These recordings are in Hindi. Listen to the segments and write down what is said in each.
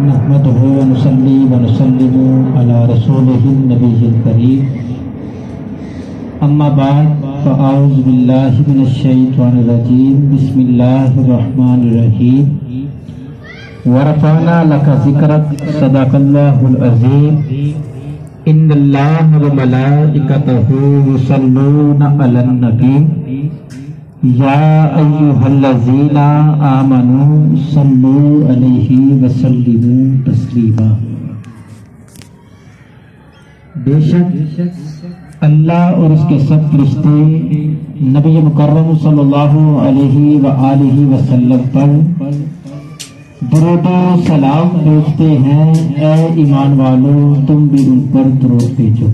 नहमदुहु व नुसल्ली व नुसल्लिमु अला रसूलिहिन नबिय्यिल करीम। अम्मा बाद फ़अऊज़ु बिल्लाहि मिनश शैतानिर रजीम। बिस्मिल्लाहिर रहमानिर रहीम। व रफ़अना लका ज़िक्रक सदक़ल्लाहुल अज़ीम। इन्नल्लाहा व मलाइकतहु युसल्लूना अलन नबी या अय्युहल्लज़ीना आमनू सल्लू अलैहि व सल्लिमू तस्लीमा। बेशक अल्लाह और उसके सब फरिश्ते नबी मुकर्रम सल्लल्लाहु अलैहि व आलिहि वसल्लम पर दुरूद सलाम भेजते हैं। ए ईमान वालों, तुम भी उन पर दुरूद भेजो।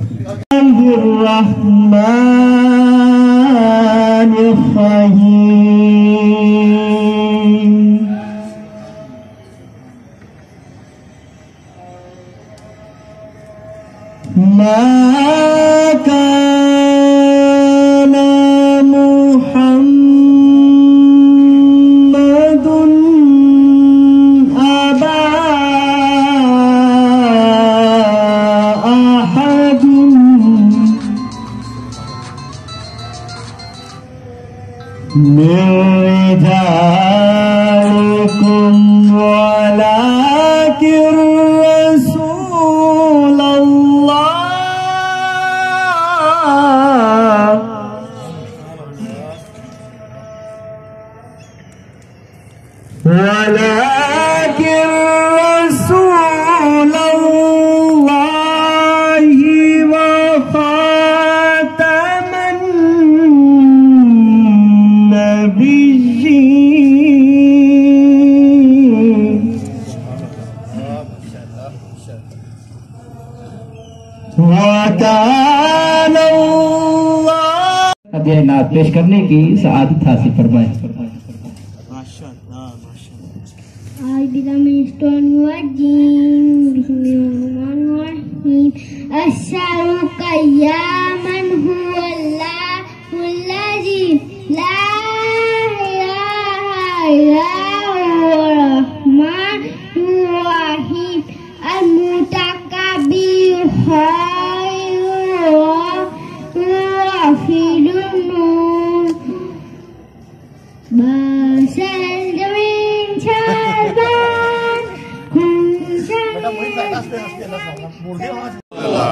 अध्याय नात पेश करने की सआदत हासिल फरमाए।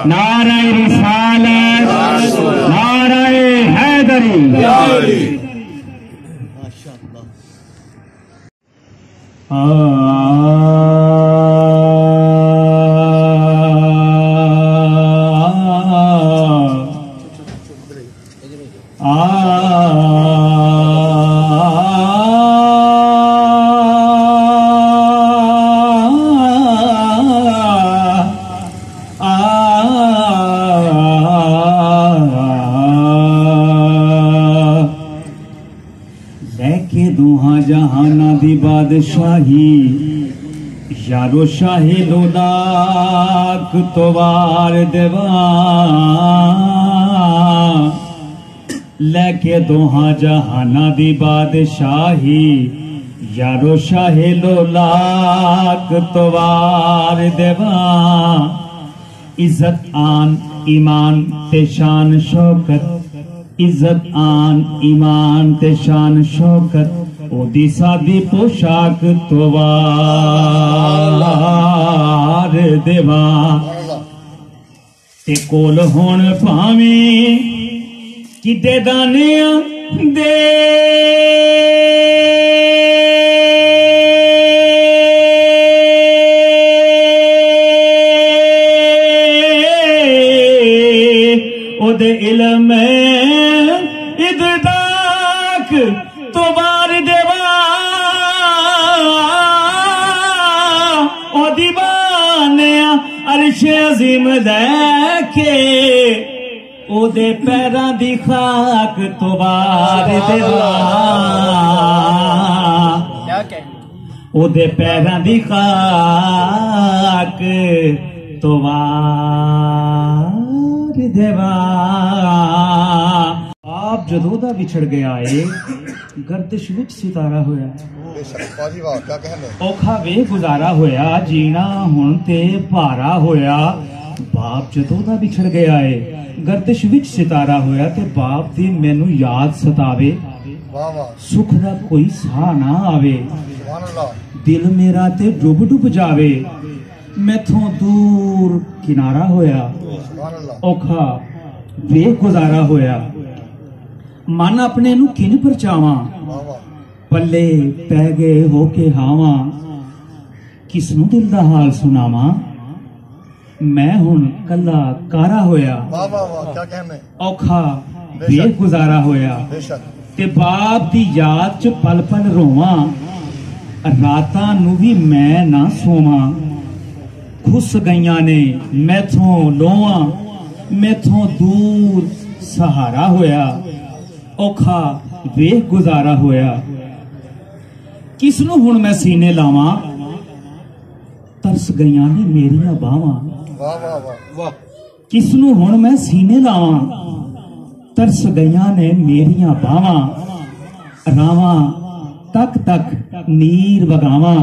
नाराए रिसालत, नाराए हैदरी। जहाना दी बादशाही यारो शाही लोलाक तोवार देवा लेके दोहा जहाना दी बादशाही यारो शाही लोलाक तोवार देवा। इज्जत आन ईमान ते शान शौकत, इज्जत आन ईमान ते शान शौकत ओदी सादी पोशाक तोवार देवा। ते कोल होण भावें किते दाने दे ओदे इल्म इददाक तोवार देवा। ओ दीवाने अर्शे अजीम लैके ओदे पैरां दी खाक तोवार देवा। ओदे पैरां दी खाक तोवार देवा। आप जदों दा विछड़ गया है गर्दिश विच सितारा होया। क्या कहने औखा वे गुजारा होया, जीना हुण ते भारा होया। बाप जदों दा विछड़ गया है, गर्दिश विच सितारा होया ते बाप दी मैनू याद सतावे। सुख दा कोई साह ना आवे, दिल मेरा ते डुब डुब जावे। मैथों दूर किनारा होया, औखा वे गुजारा होया। मन अपने नू किन परचावा, पल्ले पै गए हो के हावा। किसनू दिल दा हाल सुनावा, मैं हुण कल्ला कारा होया। क्या कहने औखा वे गुजारा होया ते बाप दी याद च पल पल रोवा। रातां नू भी मैं ना सोवा, खुस गईयां ने मैथों लोवा। मैथों दूर सहारा होया, औखा वे गुजारा होया। किसनू हुण मैं सीने लावा, तरस गईयां ने मेरिया बावां। किसनू हुण मैं सीने लावा, तरस गईयां ने मेरिया बावां। रावा तक तक नीर वगावा,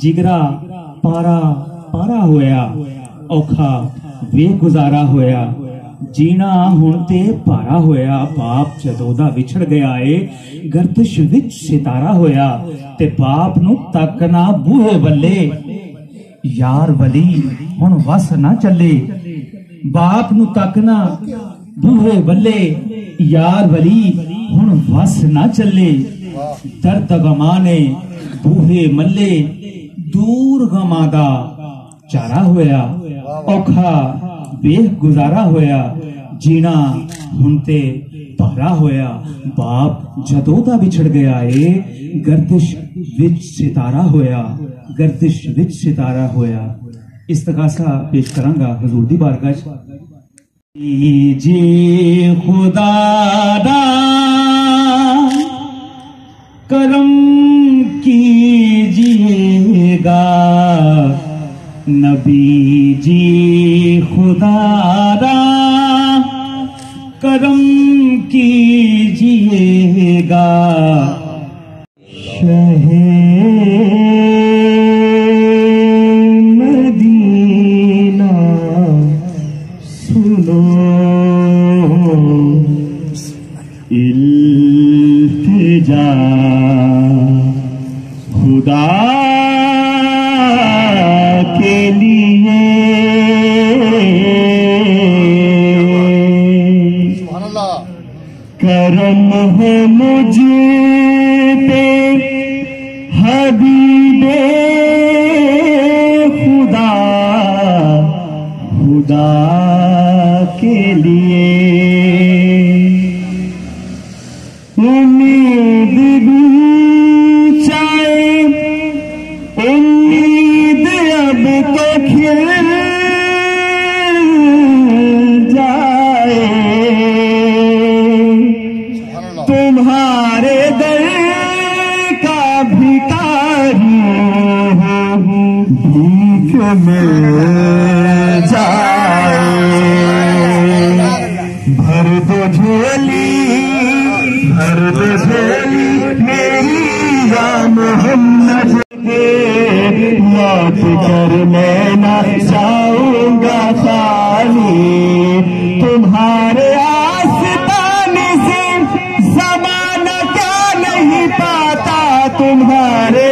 जिगरा पारा पारा होया। औखा वे गुजारा होया, जीना हुण ते भारा होया। बाप जदों दा विछड़ गया है, गर्दिश विच सितारा होया ते बाप नू तकना बूहे वल्ले। यार वली हुण वस ना चले, बाप नू तकना बूहे वल्ले। यार वली हुण वस ना चले, दर्द गमा ने बूहे मल्ले। दूर गमा दा चारा होया, औखा वे गुजारा होया। जीना हुण ते भारा होया। बाप जदों दा विछड़ गया है, गर्दिश विच सितारा होया। गर्दिश विच सितारा होया। इस्तगासा पेश करांगा हुजूर दी बारगाह च। जी खुदा दा करम कीजिएगा, नबी जी खुदारा करम कीजिएगा। शहे मदीना सुनो, इल्तिजा खुदा के लिए। करम हो मुझ पे हबीबे खुदा, खुदा के लिए। उम्मीद चाहे उम्मीद अब तो खिल जाए, तुम्हारे दर का भिखारी भीख मिल जाए। भर दो झोली, भर दो झोली मेरी या मोहम्मद के। लौट कर मैं ना जाऊंगा खाली, तुम्हारे आस्ताने से ज़माना क्या नहीं पाता। तुम्हारे